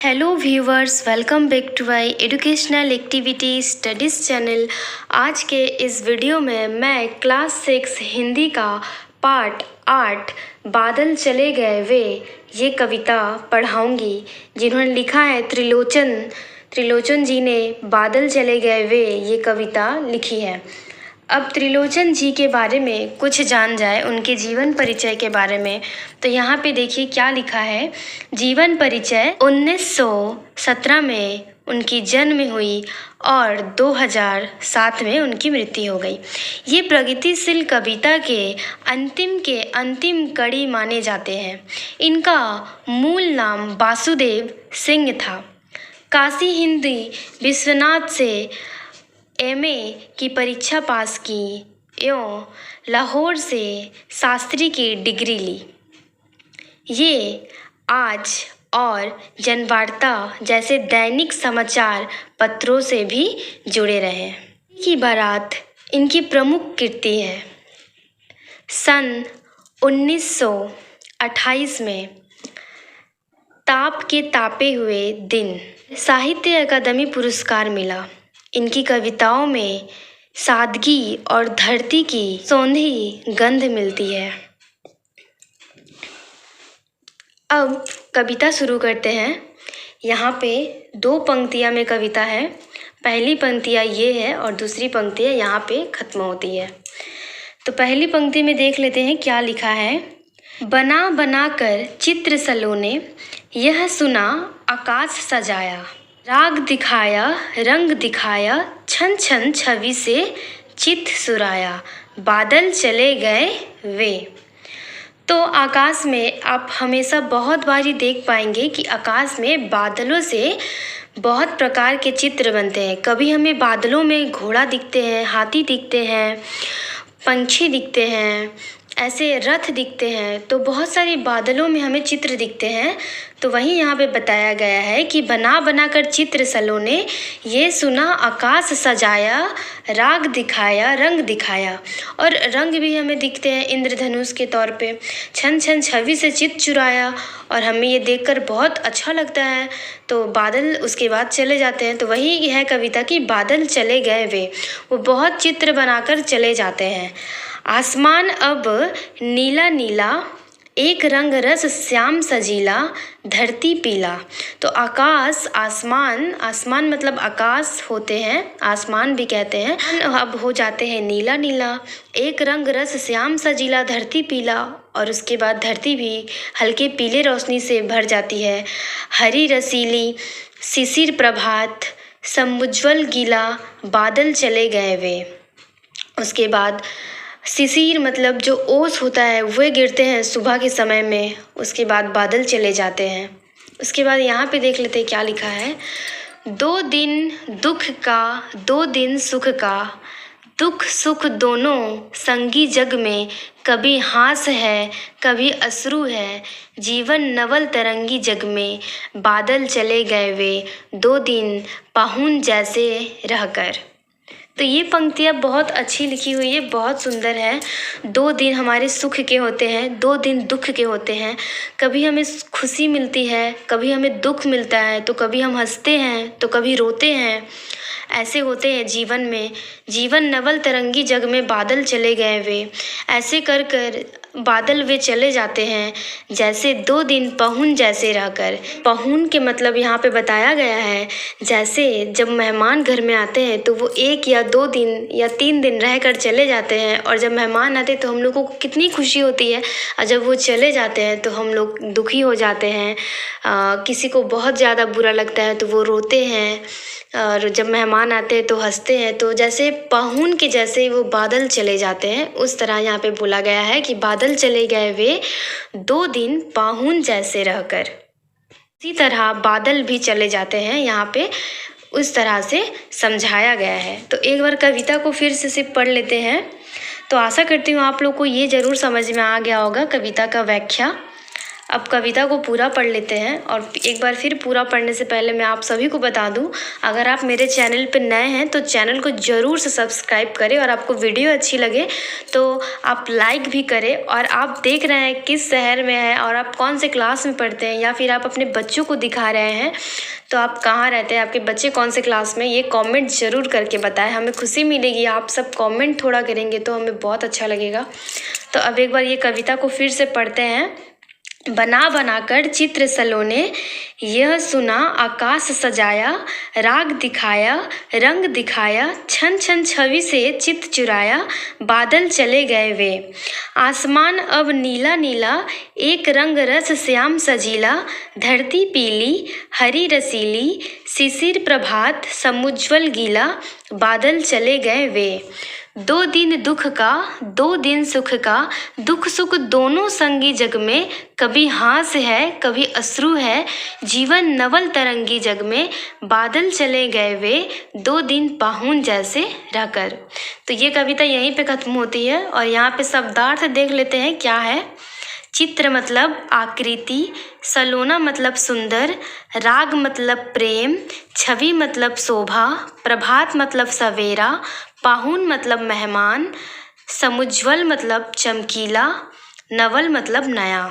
Hello viewers, welcome back to my educational activity studies channel. आज के इस video में मैं क्लास 6 हिंदी का पार्ट 8 बादल चले गए वे ये कविता पढ़ाऊंगी, जिन्होंने लिखा है त्रिलोचन जी ने बादल चले गए वे ये कविता लिखी है। अब त्रिलोचन जी के बारे में कुछ जान जाए, उनके जीवन परिचय के बारे में। तो यहाँ पे देखिए क्या लिखा है। जीवन परिचय 1917 में उनकी जन्म हुई और 2007 में उनकी मृत्यु हो गई। ये प्रगतिशील कविता के अंतिम कड़ी माने जाते हैं। इनका मूल नाम वासुदेव सिंह था। काशी हिंदी विश्वनाथ से एमए की परीक्षा पास की एवं लाहौर से शास्त्री की डिग्री ली। ये आज और जनवार्ता जैसे दैनिक समाचार पत्रों से भी जुड़े रहे। की बारात इनकी प्रमुख कृति है। सन 1928 में ताप के तापे हुए दिन साहित्य अकादमी पुरस्कार मिला। इनकी कविताओं में सादगी और धरती की सौंधी गंध मिलती है। अब कविता शुरू करते हैं। यहाँ पे 2 पंक्तियाँ में कविता है। पहली पंक्तियाँ ये है और दूसरी पंक्तियाँ यहाँ पे खत्म होती है। तो पहली पंक्ति में देख लेते हैं क्या लिखा है। बना बना कर चित्र सलोने, यह सुना आकाश सजाया, राग दिखाया रंग दिखाया, छन छन छवि से चित सुराया, बादल चले गए वे। तो आकाश में आप हमेशा बहुत बारी देख पाएंगे कि आकाश में बादलों से बहुत प्रकार के चित्र बनते हैं। कभी हमें बादलों में घोड़ा दिखते हैं, हाथी दिखते हैं, पंछी दिखते हैं, ऐसे रथ दिखते हैं। तो बहुत सारे बादलों में हमें चित्र दिखते हैं। तो वहीं यहाँ पे बताया गया है कि बना बना कर चित्र सलोने, ये सुना आकाश सजाया, राग दिखाया रंग दिखाया। और रंग भी हमें दिखते हैं इंद्रधनुष के तौर पे। छन छन छवि से चित चुराया, और हमें ये देखकर बहुत अच्छा लगता है। तो बादल उसके बाद चले जाते हैं। तो वही है कविता कि बादल चले गए वे, वो बहुत चित्र बनाकर चले जाते हैं। आसमान अब नीला नीला, एक रंग रस श्याम सजीला, धरती पीला। तो आकाश, आसमान मतलब आकाश होते हैं, आसमान भी कहते हैं। अब हो जाते हैं नीला नीला, एक रंग रस श्याम सजीला, धरती पीला। और उसके बाद धरती भी हल्के पीले रोशनी से भर जाती है। हरी रसीली शिशिर प्रभात, समुज्वल गीला, बादल चले गए वे। उसके बाद शिशिर मतलब जो ओस होता है वह गिरते हैं सुबह के समय में। उसके बाद बादल चले जाते हैं। उसके बाद यहाँ पे देख लेते हैं क्या लिखा है। 2 दिन दुख का 2 दिन सुख का, दुख सुख दोनों संगी जग में, कभी हास है कभी अश्रु है, जीवन नवल तरंगी जग में, बादल चले गए वे 2 दिन पाहुन जैसे रहकर। तो ये पंक्तियाँ बहुत अच्छी लिखी हुई है, बहुत सुंदर है। 2 दिन हमारे सुख के होते हैं, 2 दिन दुख के होते हैं। कभी हमें खुशी मिलती है, कभी हमें दुख मिलता है। तो कभी हम हंसते हैं तो कभी रोते हैं। ऐसे होते हैं जीवन में। जीवन नवल तरंगी जग में, बादल चले गए वे। ऐसे कर कर बादल वे चले जाते हैं, जैसे 2 दिन पहुन जैसे रहकर। पहुन के मतलब यहाँ पे बताया गया है, जैसे जब मेहमान घर में आते हैं तो वो 1 या 2 दिन या 3 दिन रहकर चले जाते हैं। और जब मेहमान आते हैं तो हम लोगों को कितनी खुशी होती है, और जब वो चले जाते हैं तो हम लोग दुखी हो जाते हैं। किसी को बहुत ज़्यादा बुरा लगता है तो वो रोते हैं, और जब मेहमान आते हैं तो हंसते हैं। तो जैसे पाहुन के जैसे वो बादल चले जाते हैं, उस तरह यहाँ पे बोला गया है कि बादल चले गए वे 2 दिन पाहुन जैसे रहकर। इसी तरह बादल भी चले जाते हैं, यहाँ पे उस तरह से समझाया गया है। तो एक बार कविता को फिर से पढ़ लेते हैं। तो आशा करती हूँ आप लोग को ये ज़रूर समझ में आ गया होगा कविता का व्याख्या। अब कविता को पूरा पढ़ लेते हैं। और एक बार फिर पूरा पढ़ने से पहले मैं आप सभी को बता दूं, अगर आप मेरे चैनल पर नए हैं तो चैनल को ज़रूर से सब्सक्राइब करें, और आपको वीडियो अच्छी लगे तो आप लाइक भी करें। और आप देख रहे हैं किस शहर में है और आप कौन से क्लास में पढ़ते हैं, या फिर आप अपने बच्चों को दिखा रहे हैं तो आप कहाँ रहते हैं, आपके बच्चे कौन से क्लास में, ये कमेंट ज़रूर करके बताएं। हमें खुशी मिलेगी, आप सब कमेंट थोड़ा करेंगे तो हमें बहुत अच्छा लगेगा। तो अब एक बार ये कविता को फिर से पढ़ते हैं। बना बनाकर चित्र सलोने, यह सुना आकाश सजाया, राग दिखाया रंग दिखाया, छन छन छवि से चित चुराया, बादल चले गए वे। आसमान अब नीला नीला, एक रंग रस श्याम सजीला, धरती पीली हरी रसीली, शिशिर प्रभात समुज्ज्वल गीला, बादल चले गए वे। 2 दिन दुख का 2 दिन सुख का, दुख सुख दोनों संगी जग में, कभी हास है कभी अश्रु है, जीवन नवल तरंगी जग में, बादल चले गए वे 2 दिन पाहुन जैसे रहकर। तो ये कविता यहीं पे खत्म होती है। और यहाँ पे शब्दार्थ देख लेते हैं क्या है। चित्र मतलब आकृति, सलोना मतलब सुंदर, राग मतलब प्रेम, छवि मतलब शोभा, प्रभात मतलब सवेरा, पाहुन मतलब मेहमान, समुज्ज्वल मतलब चमकीला, नवल मतलब नया।